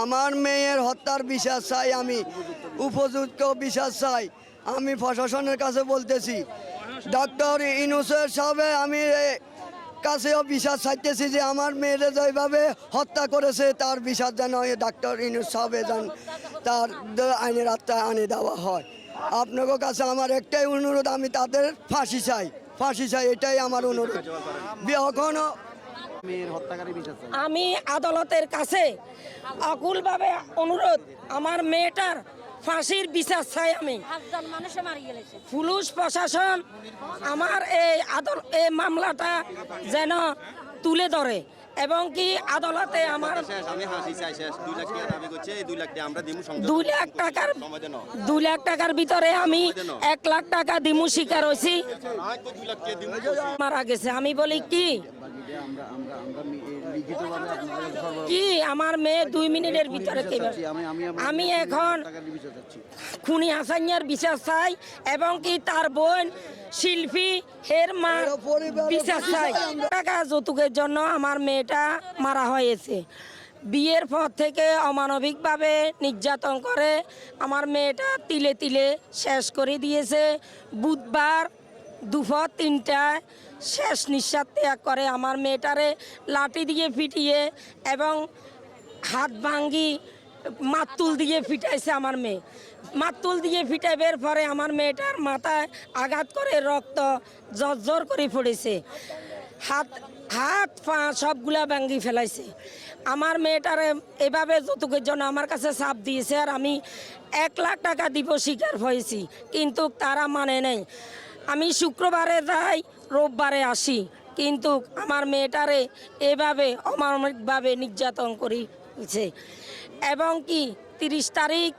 আমার মেয়ের হত্যার বিচার চাই, আমি উপযুক্ত বিচার চাই। আমি প্রশাসনের কাছে বলতেছি, ডক্টর ইউনূসের সাহেব আমি কাছেও বিচার চাইতেছি যে আমার মেয়েরে যেভাবে হত্যা করেছে তার বিচার যেন ডক্টর ইউনূস সাহেব যেন তার আইনের আত্মায় আনে দেওয়া হয়। আপনাদের কাছে আমার একটাই অনুরোধ, আমি তাদের ফাঁসি চাই, এটাই আমার অনুরোধ। এখনো আমি আদালতের কাছে আকুলভাবে অনুরোধ, আমার মেয়েটার ফাঁসির বিচার চাই। আমি পুলিশ প্রশাসন আমার এই মামলাটা যেন তুলে ধরে এবং কি আদালতে আমার 2 লাখ টাকার ভিতরে আমি 1 লাখ টাকা দিমু শিকার হয়েছি, মারা গেছে। আমি বলি কি আমার মেয়ে 2 মিনিটের ভিতরে আমি এখন খুনি হাসানিয়ার বিচার চাই এবং কি তার বোন শিল্পী এর মা বিচার চাই। টাকা যৌতুকের জন্য আমার মেয়েটা মারা হয়েছে। বিয়ের পর থেকে অমানবিকভাবে নির্যাতন করে আমার মেয়েটা তিলে তিলে শেষ করে দিয়েছে। বুধবার দুপুর 3টায় শেষ নিঃশ্বাস ত্যাগ করে। আমার মেয়েটারে লাঠি দিয়ে পিটিয়ে এবং হাত ভাঙ্গি মাতুল দিয়ে পিটাইছে। আমার মেয়ে মাতুল দিয়ে পিটাইবার পরে আমার মেয়েটার মাথায় আঘাত করে রক্ত জর্জর করে পড়েছে, হাত পা সবগুলা ভাঙ্গি ফেলাইছে। আমার মেয়েটারে এভাবে যৌতুকের জন্য আমার কাছে চাপ দিয়েছে আর আমি 1 লাখ টাকা দিব স্বীকার হয়েছি, কিন্তু তারা মানে নেই। আমি শুক্রবারে যাই, রোববারে আসি, কিন্তু আমার মেয়েটারে এভাবে অমানবিকভাবে নির্যাতন করেছে এবং কি 30 তারিখ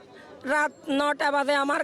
রাত 9টা বাজে আমার